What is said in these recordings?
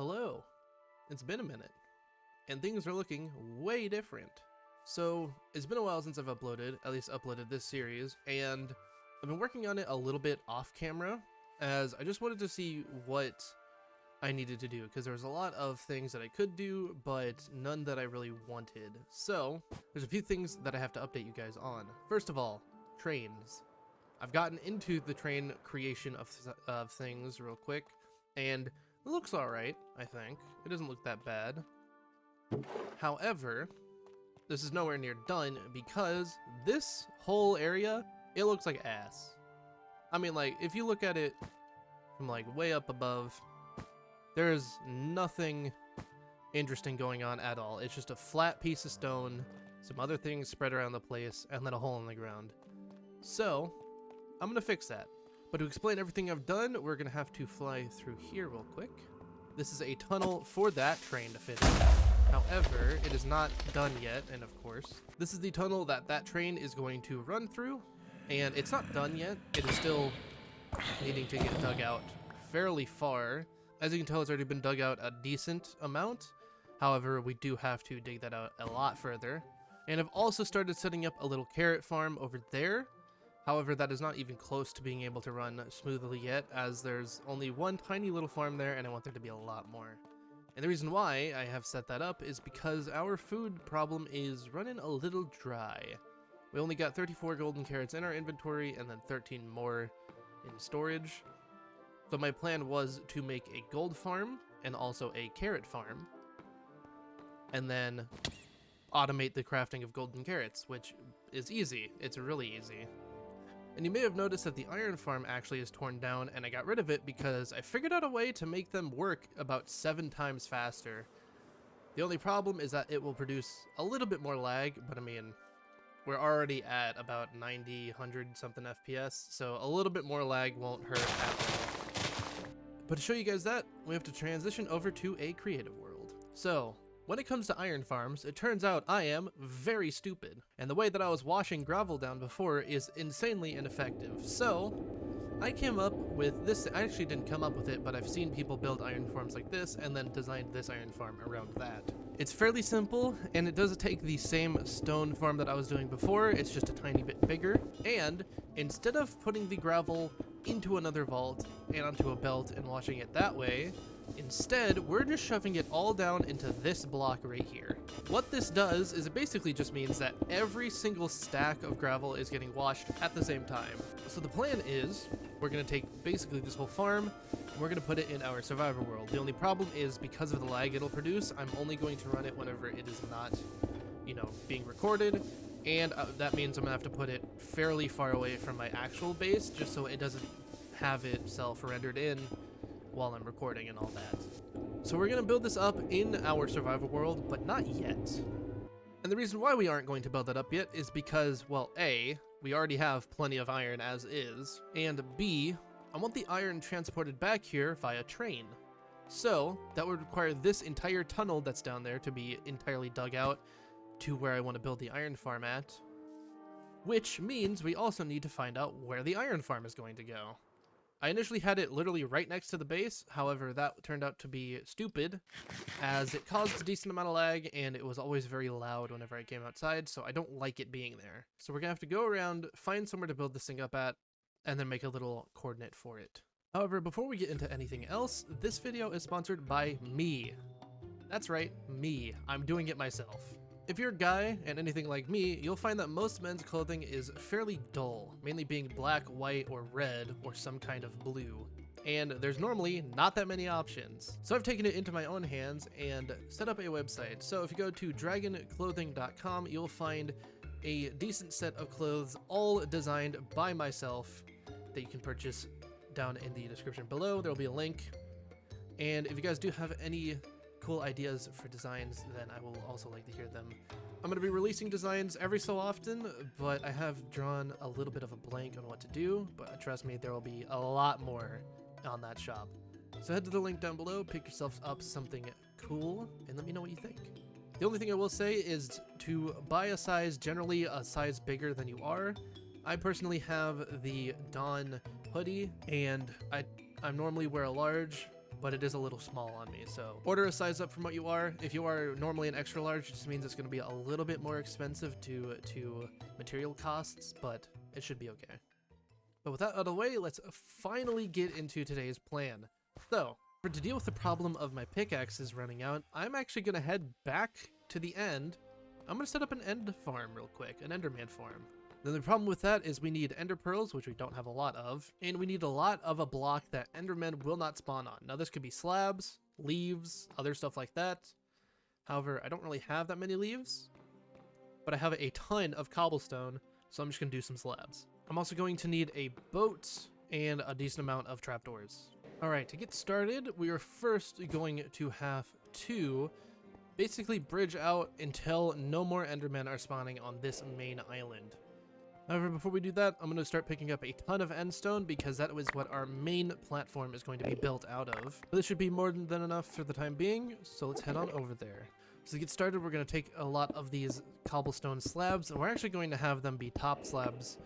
Hello. It's been a minute, and things are looking way different. So, it's been a while since I've uploaded this series, and I've been working on it a little bit off camera, as I just wanted to see what I needed to do, because there was a lot of things that I could do, but none that I really wanted. So, there's a few things that I have to update you guys on. First of all, trains. I've gotten into the train creation of things real quick, and it looks alright, I think. It doesn't look that bad. However, this is nowhere near done because this whole area, it looks like ass. I mean, like, if you look at it from, like, way up above, there's nothing interesting going on at all. It's just a flat piece of stone, some other things spread around the place, and then a hole in the ground. So, I'm gonna fix that. But to explain everything I've done, we're gonna have to fly through here real quick. This is a tunnel for that train to fit in. However, it is not done yet, and of course, this is the tunnel that train is going to run through, and it's not done yet. It is still needing to get dug out fairly far. As you can tell, it's already been dug out a decent amount. However, we do have to dig that out a lot further. And I've also started setting up a little carrot farm over there. However, that is not even close to being able to run smoothly yet, as there's only one tiny little farm there, and I want there to be a lot more. And the reason why I have set that up is because our food problem is running a little dry. We only got 34 golden carrots in our inventory, and then 13 more in storage. So my plan was to make a gold farm, and also a carrot farm, and then automate the crafting of golden carrots, which is easy. It's really easy. And you may have noticed that the iron farm actually is torn down, and I got rid of it because I figured out a way to make them work about 7 times faster. The only problem is that it will produce a little bit more lag, but I mean, we're already at about 90, 100 something FPS, so a little bit more lag won't hurt at all. But to show you guys that, we have to transition over to a creative world. So, when it comes to iron farms, it turns out I am very stupid, and the way that I was washing gravel down before is insanely ineffective. So, I came up with this. I actually didn't come up with it, but I've seen people build iron farms like this and then designed this iron farm around that. It's fairly simple, and it does take the same stone farm that I was doing before. It's just a tiny bit bigger, and instead of putting the gravel into another vault and onto a belt and washing it that way, instead, we're just shoving it all down into this block right here. What this does is it basically just means that every single stack of gravel is getting washed at the same time. So the plan is, we're going to take basically this whole farm, and we're going to put it in our survivor world. The only problem is, because of the lag it'll produce, I'm only going to run it whenever it is not, being recorded, and that means I'm going to have to put it fairly far away from my actual base, just so it doesn't have itself rendered in while I'm recording and all that. So we're going to build this up in our survival world, but not yet. And the reason why we aren't going to build that up yet is because, well, A, we already have plenty of iron as is, and B, I want the iron transported back here via train. So that would require this entire tunnel that's down there to be entirely dug out to where I want to build the iron farm at, which means we also need to find out where the iron farm is going to go. I initially had it literally right next to the base, however that turned out to be stupid, as it caused a decent amount of lag and it was always very loud whenever I came outside, so I don't like it being there. So we're gonna have to go around, find somewhere to build this thing up at, and then make a little coordinate for it. However, before we get into anything else, this video is sponsored by me. That's right, me. I'm doing it myself. If you're a guy and anything like me, you'll find that most men's clothing is fairly dull, mainly being black, white, or red, or some kind of blue. And there's normally not that many options. So I've taken it into my own hands and set up a website. So if you go to dragonclothing.com, you'll find a decent set of clothes, all designed by myself, that you can purchase down in the description below. There'll be a link. And if you guys do have any cool ideas for designs, then I will also like to hear them. I'm going to be releasing designs every so often, but I have drawn a little bit of a blank on what to do, but trust me, there will be a lot more on that shop. So head to the link down below, pick yourself up something cool, and let me know what you think. The only thing I will say is to buy a size, generally a size bigger than you are. I personally have the Dawn hoodie, and I normally wear a large, but it is a little small on me. So order a size up from what you are. If you are normally an extra large, it just means it's going to be a little bit more expensive to material costs, but it should be okay. But with that out of the way, let's finally get into today's plan. So, to deal with the problem of my pickaxes running out, I'm actually going to head back to the end. I'm going to set up an end farm real quick, an Enderman farm. Then the problem with that is we need ender pearls, which we don't have a lot of, and we need a lot of a block that endermen will not spawn on. Now this could be slabs, leaves, other stuff like that. However, I don't really have that many leaves, but I have a ton of cobblestone, so I'm just going to do some slabs. I'm also going to need a boat and a decent amount of trapdoors. Alright, to get started, we are first going to have to basically bridge out until no more endermen are spawning on this main island. However, before we do that, I'm going to start picking up a ton of endstone because that is what our main platform is going to be built out of. This should be more than enough for the time being, so let's head on over there. So to get started, we're going to take a lot of these cobblestone slabs, and we're actually going to have them be top slabs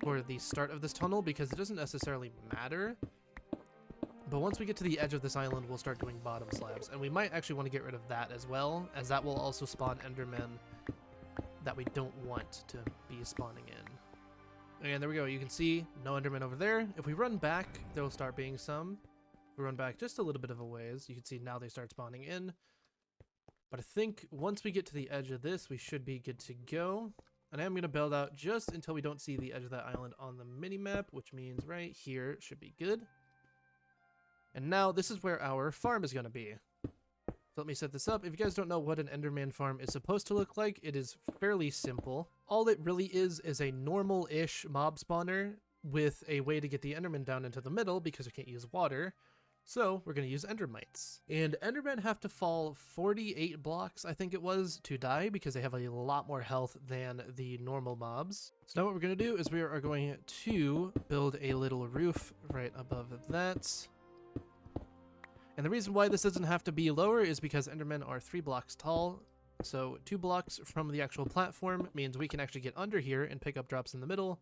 for the start of this tunnel because it doesn't necessarily matter. But once we get to the edge of this island, we'll start doing bottom slabs, and we might actually want to get rid of that as well, as that will also spawn endermen that we don't want to be spawning in. And there we go, you can see no endermen over there. If we run back, there will start being some. If we run back just a little bit of a ways, you can see now they start spawning in. But I think once we get to the edge of this, we should be good to go. And I'm going to build out just until we don't see the edge of that island on the mini-map, which means right here should be good. And now this is where our farm is going to be. So let me set this up. If you guys don't know what an Enderman farm is supposed to look like, it is fairly simple. All it really is a normal-ish mob spawner with a way to get the Enderman down into the middle because we can't use water. So we're going to use Endermites. And Endermen have to fall 48 blocks, I think it was, to die because they have a lot more health than the normal mobs. So now what we're going to do is we are going to build a little roof right above that. And the reason why this doesn't have to be lower is because Endermen are 3 blocks tall. So 2 blocks from the actual platform means we can actually get under here and pick up drops in the middle,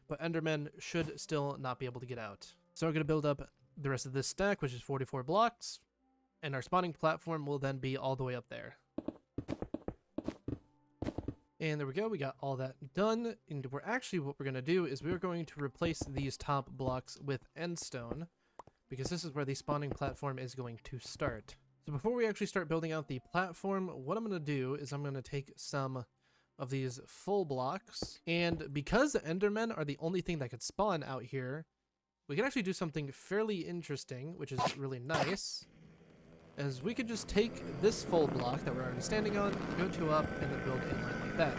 but Endermen should still not be able to get out. So we're going to build up the rest of this stack, which is 44 blocks, and our spawning platform will then be all the way up there. And there we go, we got all that done, and what we're going to do is we're going to replace these top blocks with endstone, because this is where the spawning platform is going to start. So before we actually start building out the platform, what I'm going to do is I'm going to take some of these full blocks, and because the Endermen are the only thing that could spawn out here, we can actually do something fairly interesting, which is really nice, as we could just take this full block that we're already standing on, go 2 up, and then build a line like that.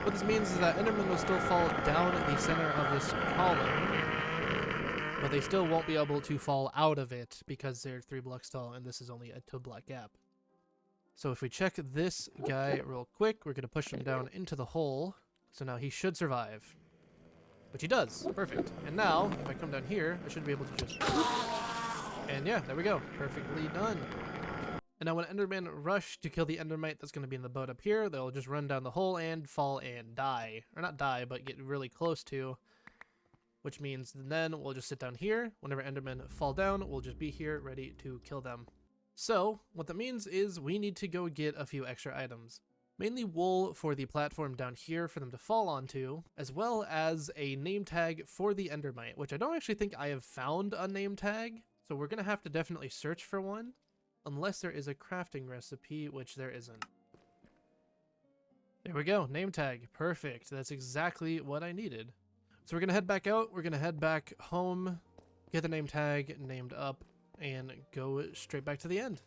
What this means is that Endermen will still fall down the center of this column, but they still won't be able to fall out of it because they're 3 blocks tall and this is only a 2 block gap. So if we check this guy real quick, we're going to push him down into the hole. So now he should survive. Which he does. Perfect. And now, if I come down here, I should be able to just... And yeah, there we go. Perfectly done. And now when Endermen rush to kill the Endermite that's going to be in the boat up here, they'll just run down the hole and fall and die. Or not die, but get really close to. Which means then we'll just sit down here. Whenever Endermen fall down, we'll just be here ready to kill them. So, what that means is we need to go get a few extra items. Mainly wool for the platform down here for them to fall onto, as well as a name tag for the Endermite, which I don't actually think I have found a name tag. So we're going to have to definitely search for one, unless there is a crafting recipe, which there isn't. There we go, name tag. Perfect. That's exactly what I needed. So we're going to head back out, we're going to head back home, get the name tag named up, and go straight back to the end.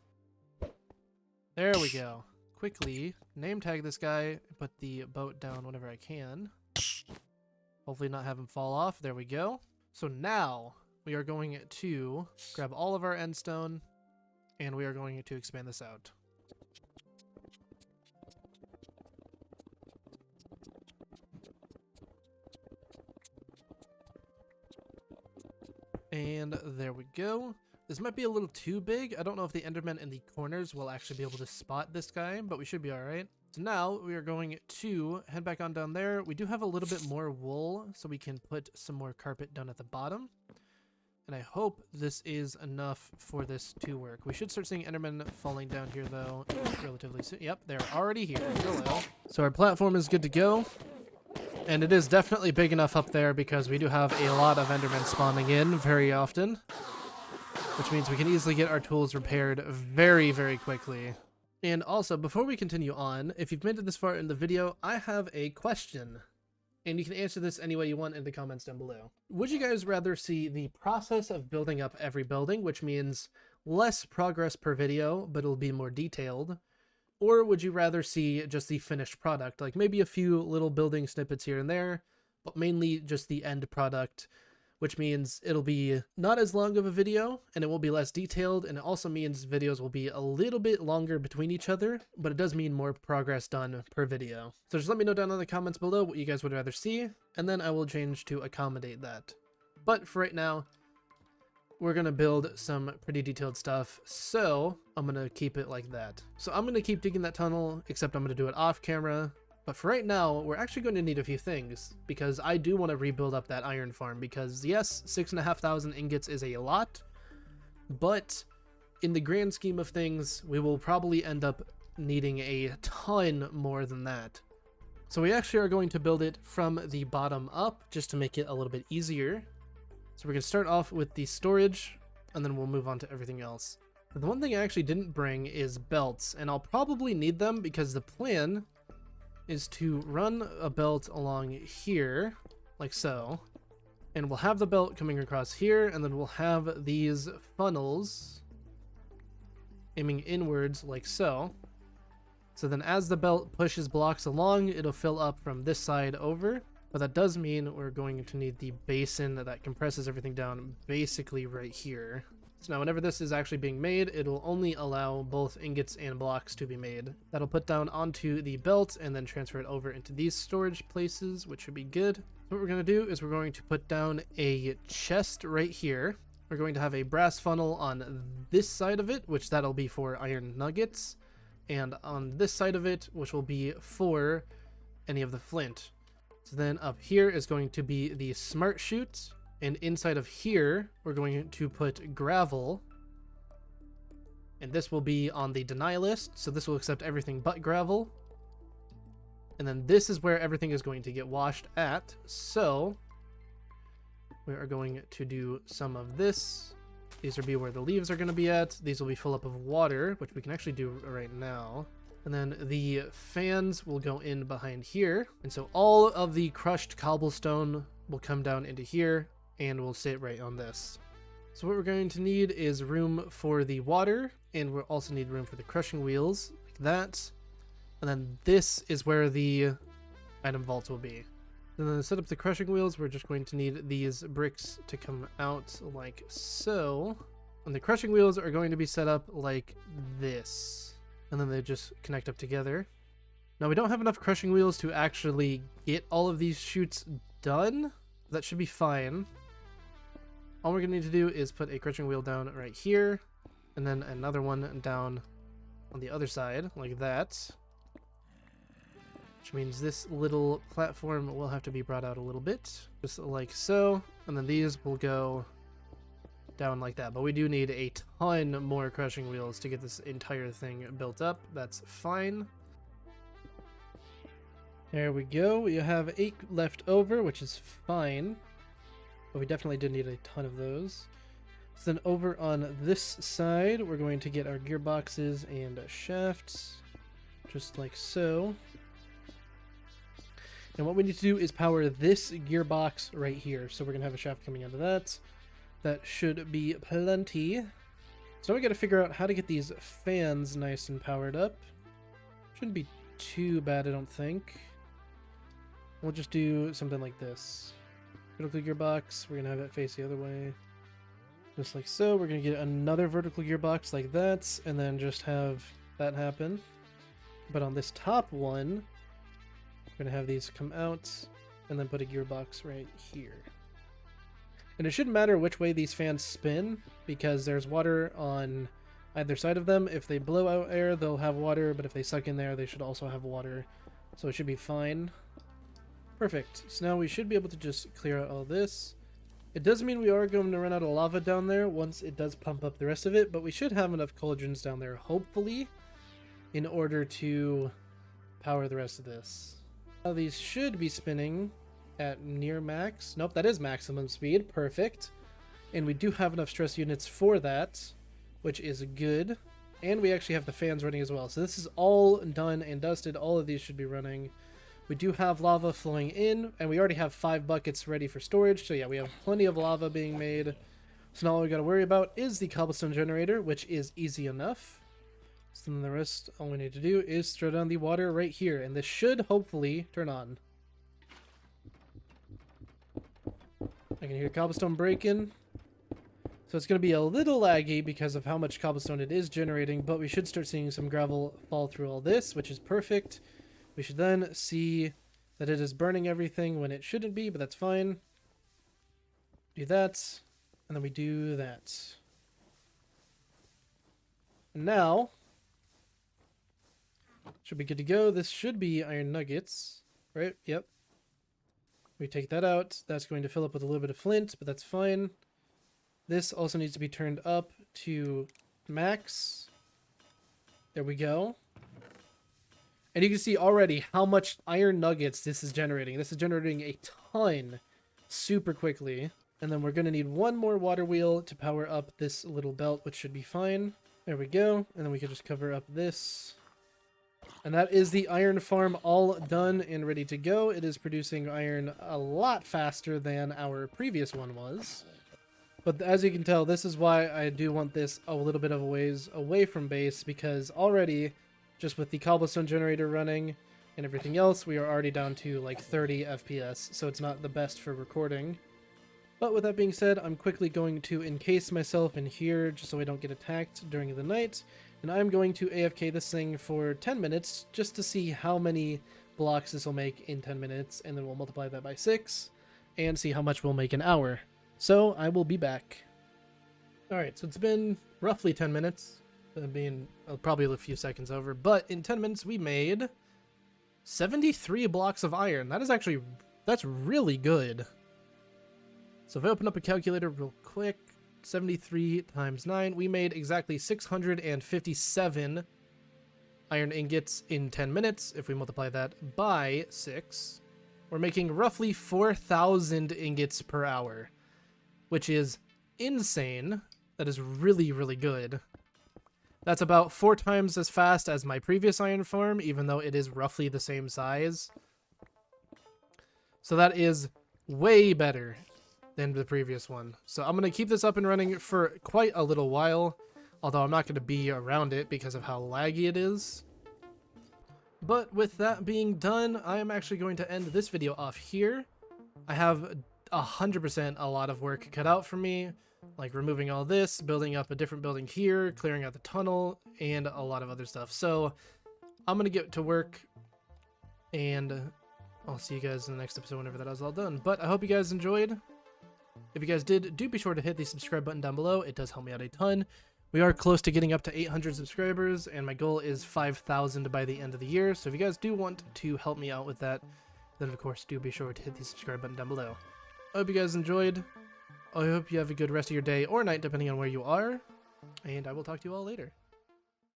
There we go. Quickly name tag this guy, put the boat down whenever I can. Hopefully not have him fall off. There we go. So now we are going to grab all of our endstone, and we are going to expand this out. And there we go. This might be a little too big. I don't know if the Endermen in the corners will actually be able to spot this guy, but we should be alright. So now we are going to head back on down there. We do have a little bit more wool, so we can put some more carpet down at the bottom. And I hope this is enough for this to work. We should start seeing Endermen falling down here, though, relatively soon. Yep, they're already here. Hello. So our platform is good to go. And it is definitely big enough up there because we do have a lot of Endermen spawning in very often. Which means we can easily get our tools repaired very, very quickly. And also, before we continue on, if you've made it this far in the video, I have a question. And you can answer this any way you want in the comments down below. Would you guys rather see the process of building up every building, which means less progress per video, but it'll be more detailed? Or would you rather see just the finished product, like maybe a few little building snippets here and there, but mainly just the end product, which means it'll be not as long of a video, and it will be less detailed, and it also means videos will be a little bit longer between each other, but it does mean more progress done per video. So just let me know down in the comments below what you guys would rather see, and then I will change to accommodate that. But for right now, we're going to build some pretty detailed stuff, so I'm going to keep it like that. So I'm going to keep digging that tunnel, except I'm going to do it off camera. But for right now, we're actually going to need a few things, because I do want to rebuild up that iron farm, because yes, 6,500 ingots is a lot, but in the grand scheme of things, we will probably end up needing a ton more than that. So we actually are going to build it from the bottom up, just to make it a little bit easier. So we're going to start off with the storage, and then we'll move on to everything else. But the one thing I actually didn't bring is belts, and I'll probably need them because the plan is to run a belt along here, like so, and we'll have the belt coming across here, and then we'll have these funnels aiming inwards, like so. So then as the belt pushes blocks along, it'll fill up from this side over, but that does mean we're going to need the basin that compresses everything down basically right here. So now whenever this is actually being made, it'll only allow both ingots and blocks to be made. That'll put down onto the belt and then transfer it over into these storage places, which should be good. What we're going to do is we're going to put down a chest right here. We're going to have a brass funnel on this side of it, which that'll be for iron nuggets. And on this side of it, which will be for any of the flint. So then up here is going to be the smart chute. And inside of here, we're going to put gravel. And this will be on the deny list, so this will accept everything but gravel. And then this is where everything is going to get washed at. So we are going to do some of this. These will be where the leaves are going to be at. These will be full up of water, which we can actually do right now. And then the fans will go in behind here. And so all of the crushed cobblestone will come down into here, and we'll sit right on this. So what we're going to need is room for the water, and we'll also need room for the crushing wheels, like that. And then this is where the item vaults will be. And then to set up the crushing wheels, we're just going to need these bricks to come out like so. And the crushing wheels are going to be set up like this. And then they just connect up together. Now we don't have enough crushing wheels to actually get all of these chutes done. That should be fine. All we're going to need to do is put a crushing wheel down right here, and then another one down on the other side, like that. Which means this little platform will have to be brought out a little bit, just like so. And then these will go down like that. But we do need a ton more crushing wheels to get this entire thing built up. That's fine. There we go. We have 8 left over, which is fine. But we definitely did need a ton of those. So then over on this side, we're going to get our gearboxes and shafts, just like so. And what we need to do is power this gearbox right here. So we're going to have a shaft coming out of that. That should be plenty. So now we got to figure out how to get these fans nice and powered up. Shouldn't be too bad, I don't think. We'll just do something like this. Vertical gearbox, we're going to have it face the other way. Just like so. We're going to get another vertical gearbox like that, and then just have that happen. But on this top one, we're going to have these come out, and then put a gearbox right here. And it shouldn't matter which way these fans spin, because there's water on either side of them. If they blow out air, they'll have water, but if they suck in there, they should also have water. So it should be fine. Perfect. So now we should be able to just clear out all this. It does mean we are going to run out of lava down there once it does pump up the rest of it, but we should have enough cauldrons down there, hopefully, in order to power the rest of this. Now these should be spinning at near max. Nope, that is maximum speed. Perfect. And we do have enough stress units for that, which is good. And we actually have the fans running as well. So this is all done and dusted. All of these should be running. We do have lava flowing in, and we already have 5 buckets ready for storage. So yeah, we have plenty of lava being made. So now all we got to worry about is the cobblestone generator, which is easy enough. So then the rest, all we need to do is throw down the water right here, and this should hopefully turn on. I can hear cobblestone breaking. So it's going to be a little laggy because of how much cobblestone it is generating, but we should start seeing some gravel fall through all this, which is perfect. We should then see that it is burning everything when it shouldn't be, but that's fine. Do that, and then we do that. And now, should be good to go. This should be iron nuggets, right? Yep. We take that out. That's going to fill up with a little bit of flint, but that's fine. This also needs to be turned up to max. There we go. And you can see already how much iron nuggets this is generating. This is generating a ton super quickly. And then we're going to need one more water wheel to power up this little belt, which should be fine. There we go. And then we can just cover up this. And that is the iron farm all done and ready to go. It is producing iron a lot faster than our previous one was. But as you can tell, this is why I do want this a little bit of a ways away from base, because already, just with the cobblestone generator running and everything else, we are already down to like 30 FPS, so it's not the best for recording. But with that being said, I'm quickly going to encase myself in here just so I don't get attacked during the night, and I'm going to AFK this thing for 10 minutes just to see how many blocks this will make in 10 minutes, and then we'll multiply that by 6 and see how much we'll make an hour. So I will be back. Alright, so it's been roughly 10 minutes. Being probably a few seconds over, but in 10 minutes we made 73 blocks of iron. That's really good. So if I open up a calculator real quick, 73 times 9, we made exactly 657 iron ingots in 10 minutes. If we multiply that by 6, we're making roughly 4,000 ingots per hour, which is insane. That is really, really good. That's about 4 times as fast as my previous iron farm, even though it is roughly the same size. So that is way better than the previous one. So I'm going to keep this up and running for quite a little while, although I'm not going to be around it because of how laggy it is. But with that being done, I am actually going to end this video off here. I have 100% a lot of work cut out for me, like removing all this, building up a different building here, clearing out the tunnel, and a lot of other stuff. So I'm going to get to work, and I'll see you guys in the next episode whenever that is all done. But I hope you guys enjoyed. If you guys did, do be sure to hit the subscribe button down below. It does help me out a ton. We are close to getting up to 800 subscribers, and my goal is 5,000 by the end of the year. So if you guys do want to help me out with that, then of course do be sure to hit the subscribe button down below. I hope you guys enjoyed. I hope you have a good rest of your day or night, depending on where you are. And I will talk to you all later.